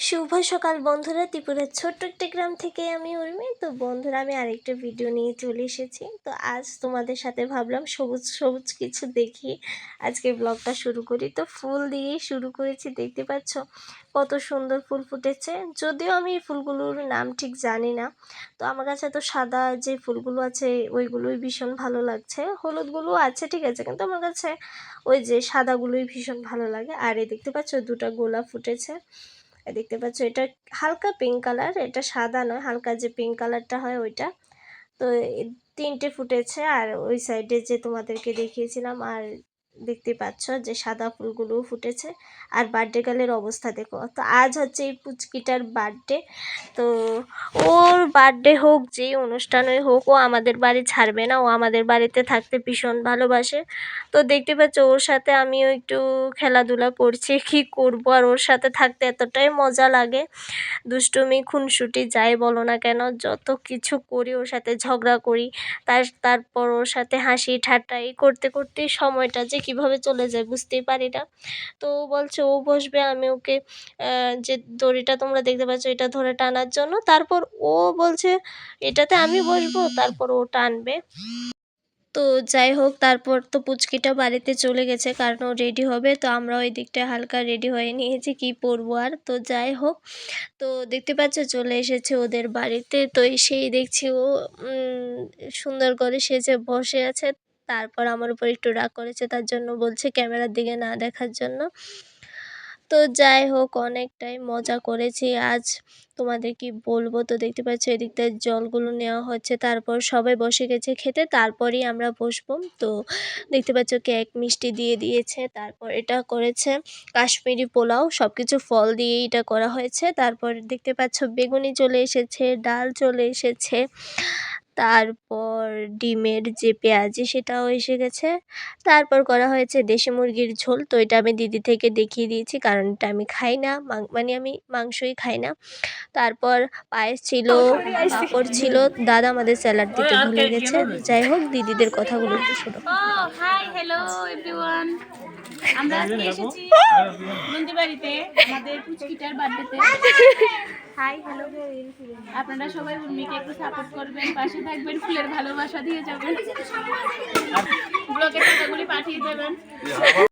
শুভ সকাল বন্ধুরা, ত্রিপুরার ছোট্ট একটা গ্রাম থেকে আমি উর্মি। তো বন্ধুরা, আমি আরেকটা ভিডিও নিয়ে চলে এসেছি। তো আজ তোমাদের সাথে ভাবলাম সবুজ সবুজ কিছু দেখি আজকে ব্লগটা শুরু করি। তো ফুল দিয়েই শুরু করেছি, দেখতে পাচ্ছ কত সুন্দর ফুল ফুটেছে। যদিও আমি এই ফুলগুলোর নাম ঠিক জানি না। তো আমার কাছে তো সাদা যে ফুলগুলো আছে ওইগুলোই ভীষণ ভালো লাগছে, হলুদগুলো আছে ঠিক আছে, কিন্তু আমার কাছে ওই যে সাদাগুলোই ভীষণ ভালো লাগে। আর এই দেখতে পাচ্ছ দুটো গোলাপ ফুটেছে, দেখতে পাচ্ছ এটা হালকা পিঙ্ক কালার, এটা সাদা নয়, হালকা যে পিঙ্ক কালারটা হয় ওইটা। তো তিনটে ফুটেছে, আর ওই সাইডে যে তোমাদেরকে দেখিয়েছিলাম, আর দেখতে পাচ্ছ যে সাদা ফুলগুলোও ফুটেছে। আর বার্থডে গার্লের অবস্থা দেখো। তো আজ হচ্ছে এই পুচকিটার বার্থডে। তো ওর বার্থডে হোক, যেই অনুষ্ঠানই হোক, ও আমাদের বাড়ি ছাড়বে না, ও আমাদের বাড়িতে থাকতে ভীষণ ভালোবাসে। তো দেখতে পাচ্ছ ওর সাথে আমিও একটু খেলাধুলা করছি, কি করব, আর ওর সাথে থাকতে এতটাই মজা লাগে। দুষ্টুমি খুনসুটি যাই বলো না কেন, যত কিছু করি ওর সাথে ঝগড়া করি, তারপর ওর সাথে হাসি ঠাট্টা এই করতে করতেই সময়টা যে কিভাবে চলে যায় বুঝতেই পারি না। তো ও বলছে ও বসবে, আমি ওকে যে দড়িটা তোমরা দেখতে পাচ্ছ এটা ধরে টানার জন্য, তারপর ও বলছে এটাতে আমি বসবো, তারপর ও টানবে। তো যাই হোক, তারপর তো পুচকিটা বাড়িতে চলে গেছে, কারণ ও রেডি হবে। তো আমরা ওই দিকটা হালকা রেডি হয়ে নিয়েছি, কি পরবো আর। তো যাই হোক, তো দেখতে পাচ্ছ চলে এসেছে ওদের বাড়িতে। তো এসেই দেখছি ও সুন্দর করে সেজে বসে আছে। তারপর আমার উপর একটু রাগ করেছে, তার জন্য বলছে ক্যামেরার দিকে না দেখার জন্য। তো যাই হোক, অনেকটাই মজা করেছি আজ, তোমাদের কি বলবো। তো দেখতে পাচ্ছ এদিকটায় জলগুলো নেওয়া হচ্ছে, তারপর সবাই বসে গেছে খেতে, তারপরেই আমরা বসবো। তো দেখতে পাচ্ছ কেক মিষ্টি দিয়ে দিয়েছে, তারপর এটা করেছে কাশ্মীরি পোলাও, সব কিছু ফল দিয়েই এটা করা হয়েছে। তারপর দেখতে পাচ্ছ বেগুনি চলে এসেছে, ডাল চলে এসেছে, তারপর ডিমের যে পেঁয়াজি সেটাও এসে গেছে। তারপর করা হয়েছে দেশি মুরগির ঝোল। তো এটা আমি দিদি থেকে দেখিয়ে দিয়েছি, কারণ এটা আমি খাই না, মানে আমি মাংসই খাই না। তারপর পায়েস ছিল, পাঁপড় ছিল, দাদা আমাদের স্যালাড দিতে ভুলে গেছে। যাই হোক, দিদিদের কথাগুলো একটু শোনো। হাই হ্যালো এভরিওয়ান, আমরা আজকে এসেছি নন্দী বাড়িতে আমাদের পুচকিটার বার্থডেতে। হাই হ্যালো, আপনারা সবাই উর্মিকে একটু সাপোর্ট করবেন, পাশে থাকবেন, ফুলের ভালোবাসা দিয়ে যাবেন, ব্লগে ফটোগুলি পাঠিয়ে দেবেন।